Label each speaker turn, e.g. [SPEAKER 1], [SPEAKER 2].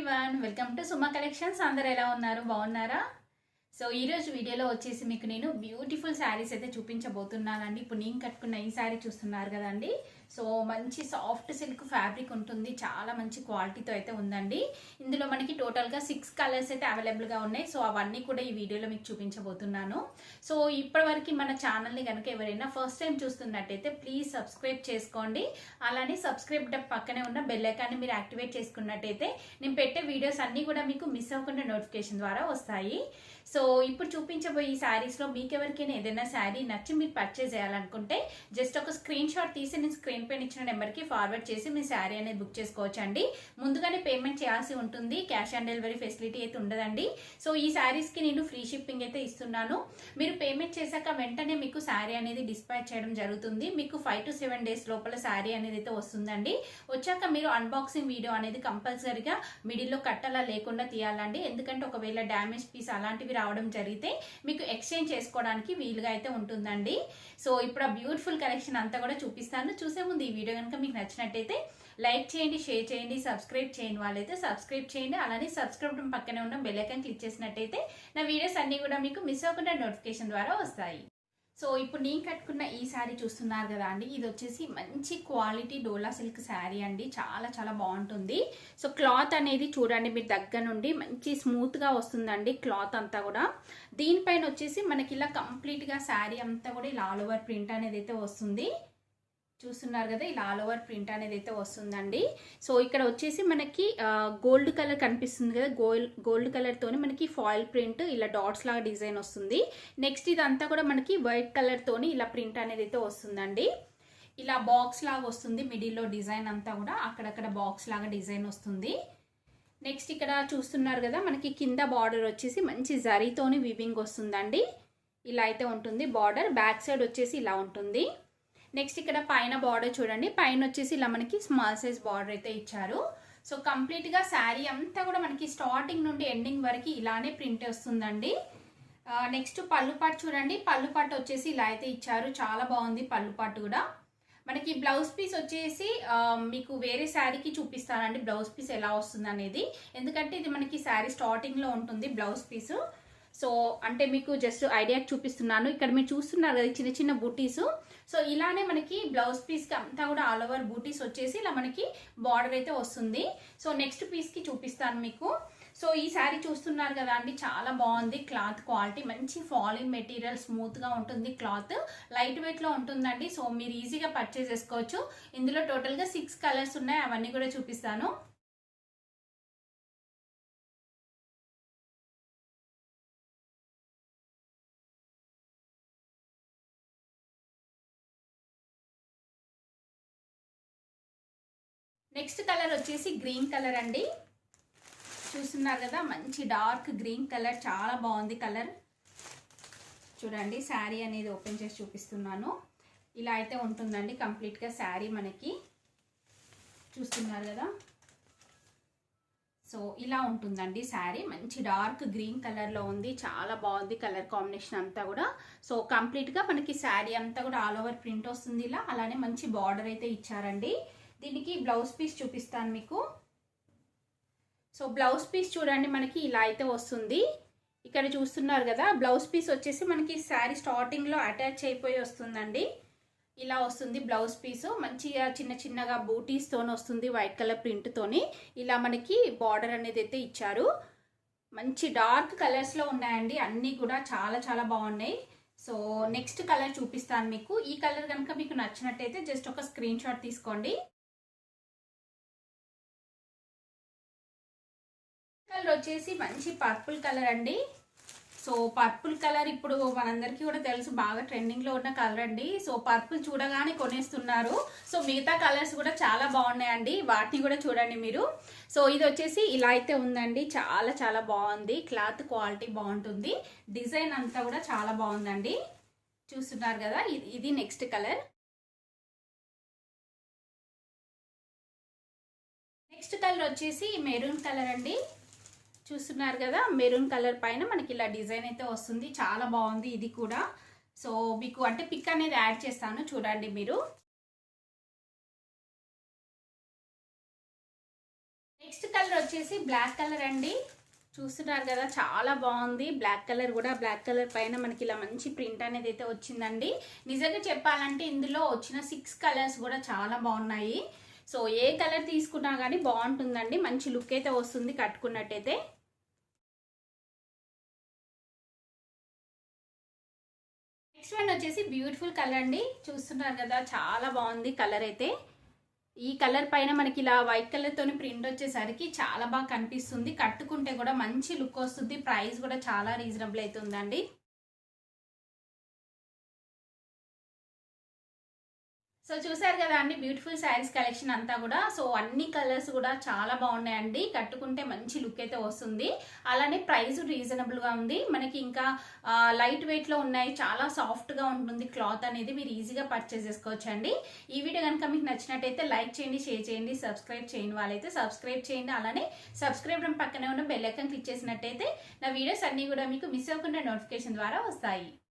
[SPEAKER 1] Everyone, welcome to Suma collections. అందరు ఎలా ఉన్నారు? బాగున్నారా? సో ఈరోజు వీడియోలో వచ్చేసి మీకు నేను బ్యూటిఫుల్ శారీస్ అయితే చూపించబోతున్నానండి. ఇప్పుడు నేను కట్టుకున్న ఈ శారీ చూస్తున్నారు కదండి. సో మంచి సాఫ్ట్ సిల్క్ ఫ్యాబ్రిక్ ఉంటుంది, చాలా మంచి క్వాలిటీతో అయితే ఉందండి. ఇందులో మనకి టోటల్గా 6 కలర్స్ అయితే అవైలబుల్గా ఉన్నాయి. సో అవన్నీ కూడా ఈ వీడియోలో మీకు చూపించబోతున్నాను. సో ఇప్పటివరకు మన ఛానల్ని కనుక ఎవరైనా ఫస్ట్ టైం చూస్తున్నట్టయితే ప్లీజ్ సబ్స్క్రైబ్ చేసుకోండి. అలానే సబ్స్క్రైబ్ పక్కనే ఉన్న బెల్ ఐకాన్ని మీరు యాక్టివేట్ చేసుకున్నట్టయితే నేను పెట్టే వీడియోస్ అన్నీ కూడా మీకు మిస్ అవ్వకుండా నోటిఫికేషన్ ద్వారా వస్తాయి. సో ఇప్పుడు చూపించబోయే ఈ శారీస్లో మీకు ఎవరికైనా ఏదైనా శారీ నచ్చి మీరు పర్చేజ్ చేయాలనుకుంటే జస్ట్ ఒక స్క్రీన్ షాట్ తీసి నేను స్క్రీన్ పైన ఇచ్చిన నెంబర్కి ఫార్వర్డ్ చేసి మీ శారీ అనేది బుక్ చేసుకోవచ్చు అండి. ముందుగానే పేమెంట్ చేయాల్సి ఉంటుంది, క్యాష్ ఆన్ డెలివరీ ఫెసిలిటీ అయితే ఉండదండి. సో ఈ శారీస్కి నేను ఫ్రీ షిప్పింగ్ అయితే ఇస్తున్నాను. మీరు పేమెంట్ చేశాక వెంటనే మీకు శారీ అనేది డిస్పాచ్ చేయడం జరుగుతుంది. మీకు 5 to 7 days లోపల శారీ అనేది అయితే వస్తుందండి. వచ్చాక మీరు అన్బాక్సింగ్ వీడియో అనేది కంపల్సరీగా మిడిల్లో కట్టలా లేకుండా తీయాలండి. ఎందుకంటే ఒకవేళ డ్యామేజ్ పీస్ అలాంటివి రావడం జరిగితే మీకు ఎక్స్చేంజ్ చేసుకోవడానికి వీలుగా అయితే ఉంటుందండి. సో ఇప్పుడు ఆ బ్యూటిఫుల్ కలెక్షన్ అంతా కూడా చూపిస్తాను. చూసే ముందు ఈ వీడియో కనుక మీకు నచ్చినట్టయితే లైక్ చేయండి, షేర్ చేయండి, సబ్స్క్రైబ్ చేయని వాళ్ళైతే సబ్స్క్రైబ్ చేయండి. అలానే సబ్స్క్రైబ్ పక్కనే ఉన్న బెల్ ఐకాన్ క్లిక్ చేసినట్టయితే నా వీడియోస్ అన్ని కూడా మీకు మిస్ అవ్వకుండా నోటిఫికేషన్ ద్వారా వస్తాయి. సో ఇప్పుడు నేను కట్టుకున్న ఈ శారీ చూస్తున్నారు కదా అండి, ఇది వచ్చేసి మంచి క్వాలిటీ డోలా సిల్క్ శారీ అండి. చాలా చాలా బాగుంటుంది. సో క్లాత్ అనేది చూడండి, మీరు దగ్గర నుండి మంచి స్మూత్గా వస్తుందండి క్లాత్ అంతా కూడా. దీనిపైన వచ్చేసి మనకి ఇలా కంప్లీట్గా శారీ అంతా కూడా ఇలా ఆల్ ఓవర్ ప్రింట్ అనేది అయితే వస్తుంది. చూస్తున్నారు కదా, ఇలా ఆల్ ఓవర్ ప్రింట్ అనేది అయితే వస్తుందండి. సో ఇక్కడ వచ్చేసి మనకి గోల్డ్ కలర్ కనిపిస్తుంది కదా, గోల్డ్ కలర్ తోని మనకి ఫాయిల్ ప్రింట్ ఇలా డాట్స్ లాగా డిజైన్ వస్తుంది. నెక్స్ట్ ఇదంతా కూడా మనకి వైట్ కలర్ తోని ఇలా ప్రింట్ అనేది అయితే వస్తుందండి. ఇలా బాక్స్ లాగా వస్తుంది, మిడిల్లో డిజైన్ అంతా కూడా అక్కడక్కడ బాక్స్ లాగా డిజైన్ వస్తుంది. నెక్స్ట్ ఇక్కడ చూస్తున్నారు కదా, మనకి కింద బార్డర్ వచ్చేసి మంచి జరీతోని వివింగ్ వస్తుందండి. ఇలా అయితే ఉంటుంది బార్డర్. బ్యాక్ సైడ్ వచ్చేసి ఇలా ఉంటుంది. నెక్స్ట్ ఇక్కడ పైన బార్డర్ చూడండి, పైన వచ్చేసి ఇలా మనకి స్మాల్ సైజ్ బార్డర్ అయితే ఇచ్చారు. సో కంప్లీట్గా శారీ అంతా కూడా మనకి స్టార్టింగ్ నుండి ఎండింగ్ వరకు ఇలానే ప్రింట్ వస్తుందండి. నెక్స్ట్ పళ్ళు పాటు చూడండి, పళ్ళు పాటు వచ్చేసి ఇలా అయితే ఇచ్చారు. చాలా బాగుంది పళ్ళు పాటు కూడా. మనకి బ్లౌజ్ పీస్ వచ్చేసి మీకు వేరే శారీకి చూపిస్తానండి బ్లౌజ్ పీస్ ఎలా వస్తుంది అనేది. ఎందుకంటే ఇది మనకి శారీ స్టార్టింగ్లో ఉంటుంది బ్లౌజ్ పీసు. సో అంటే మీకు జస్ట్ ఐడియా చూపిస్తున్నాను. ఇక్కడ మీరు చూస్తున్నారు కదా చిన్న చిన్న బూటీస్. సో ఇలానే మనకి బ్లౌజ్ పీస్కి అంతా కూడా ఆల్ ఓవర్ బూటీస్ వచ్చేసి ఇలా మనకి బార్డర్ అయితే వస్తుంది. సో నెక్స్ట్ పీస్కి చూపిస్తాను మీకు. సో ఈ శారీ చూస్తున్నారు కదా అండి, చాలా బాగుంది. క్లాత్ క్వాలిటీ మంచి ఫాలింగ్ మెటీరియల్, స్మూత్గా ఉంటుంది క్లాత్, లైట్ వెయిట్లో ఉంటుందండి. సో మీరు ఈజీగా పర్చేస్ చేసుకోవచ్చు. ఇందులో టోటల్గా 6 కలర్స్ ఉన్నాయి, అవన్నీ కూడా చూపిస్తాను. నెక్స్ట్ కలర్ వచ్చేసి గ్రీన్ కలర్ అండి. చూస్తున్నారు కదా, మంచి డార్క్ గ్రీన్ కలర్, చాలా బాగుంది కలర్. చూడండి శారీ అనేది ఓపెన్ చేసి చూపిస్తున్నాను. ఇలా అయితే ఉంటుందండి కంప్లీట్గా శారీ మనకి. చూస్తున్నారు కదా, సో ఇలా ఉంటుందండి శారీ. మంచి డార్క్ గ్రీన్ కలర్లో ఉంది, చాలా బాగుంది కలర్ కాంబినేషన్ అంతా కూడా. సో కంప్లీట్గా మనకి శారీ అంతా కూడా ఆల్ ఓవర్ ప్రింట్ వస్తుంది ఇలా. అలానే మంచి బార్డర్ అయితే ఇచ్చారండి. దీనికి బ్లౌజ్ పీస్ చూపిస్తాను మీకు. సో బ్లౌజ్ పీస్ చూడండి, మనకి ఇలా అయితే వస్తుంది. ఇక్కడ చూస్తున్నారు కదా, బ్లౌజ్ పీస్ వచ్చేసి మనకి శారీ స్టార్టింగ్లో అటాచ్ అయిపోయి వస్తుందండి. ఇలా వస్తుంది బ్లౌజ్ పీసు. మంచిగా చిన్న చిన్నగా బూటీస్తోని వస్తుంది, వైట్ కలర్ ప్రింట్తోని. ఇలా మనకి బార్డర్ అనేది అయితే ఇచ్చారు. మంచి డార్క్ కలర్స్లో ఉన్నాయండి అన్నీ కూడా, చాలా చాలా బాగున్నాయి. సో నెక్స్ట్ కలర్ చూపిస్తాను మీకు. ఈ కలర్ కనుక మీకు నచ్చినట్టయితే జస్ట్ ఒక స్క్రీన్ షాట్ తీసుకోండి. కలర్ వచ్చేసి మంచి పర్పుల్ కలర్ అండి. సో పర్పుల్ కలర్ ఇప్పుడు మనందరికీ కూడా తెలుసు, బాగా ట్రెండింగ్లో ఉన్న కలర్ అండి. సో పర్పుల్ చూడగానే కొనేస్తున్నారు. సో మిగతా కలర్స్ కూడా చాలా బాగున్నాయండి, వాటిని కూడా చూడండి మీరు. సో ఇది వచ్చేసి ఇలా అయితే ఉందండి, చాలా చాలా బాగుంది. క్లాత్ క్వాలిటీ బాగుంటుంది, డిజైన్ అంతా కూడా చాలా బాగుందండి. చూస్తున్నారు కదా, ఇది నెక్స్ట్ కలర్. నెక్స్ట్ కలర్ వచ్చేసి మెరూన్ కలర్ అండి. చూస్తున్నారు కదా, మెరూన్ కలర్ పైన మనకి ఇలా డిజైన్ అయితే వస్తుంది, చాలా బాగుంది ఇది కూడా. సో మీకు అంటే పిక్ అనేది యాడ్ చేస్తాను చూడండి మీరు. నెక్స్ట్ కలర్ వచ్చేసి బ్లాక్ కలర్ అండి. చూస్తున్నారు కదా, చాలా బాగుంది. బ్లాక్ కలర్ కూడా, బ్లాక్ కలర్ పైన మనకి ఇలా మంచి ప్రింట్ అనేది అయితే వచ్చిందండి. నిజంగా చెప్పాలంటే ఇందులో వచ్చిన 6 కలర్స్ కూడా చాలా బాగున్నాయి. సో ఏ కలర్ తీసుకున్నా కానీ బాగుంటుందండి, మంచి లుక్ అయితే వస్తుంది కట్టుకున్నట్టయితే. నెక్స్ట్ వన్ వచ్చేసి బ్యూటిఫుల్ కలర్ అండి. చూస్తున్నారు కదా, చాలా బాగుంది కలర్ అయితే. ఈ కలర్ పైన మనకి ఇలా వైట్ కలర్ తోని ప్రింట్ వచ్చేసరికి చాలా బాగా కనిపిస్తుంది. కట్టుకుంటే కూడా మంచి లుక్ వస్తుంది. ప్రైస్ కూడా చాలా రీజనబుల్ అవుతుందండి. సో చూసారు కదా అండి, బ్యూటిఫుల్ శారీస్ కలెక్షన్ అంతా కూడా. సో అన్ని కలర్స్ కూడా చాలా బాగున్నాయండి. కట్టుకుంటే మంచి లుక్ అయితే వస్తుంది. అలానే ప్రైస్ రీజనబుల్గా ఉంది. మనకి ఇంకా లైట్ వెయిట్లో ఉన్నాయి, చాలా సాఫ్ట్గా ఉంటుంది క్లాత్ అనేది. మీరు ఈజీగా పర్చేస్ చేసుకోవచ్చు అండి. ఈ వీడియో కనుక మీకు నచ్చినట్టయితే లైక్ చేయండి, షేర్ చేయండి, సబ్స్క్రైబ్ చేయండి. వాళ్ళైతే సబ్స్క్రైబ్ చేయండి. అలానే సబ్స్క్రైబ్ పక్కనే ఉన్న బెల్ ఐకాన్ క్లిక్ చేసినట్టయితే నా వీడియోస్ అన్నీ కూడా మీకు మిస్ అవ్వకుండా నోటిఫికేషన్ ద్వారా వస్తాయి.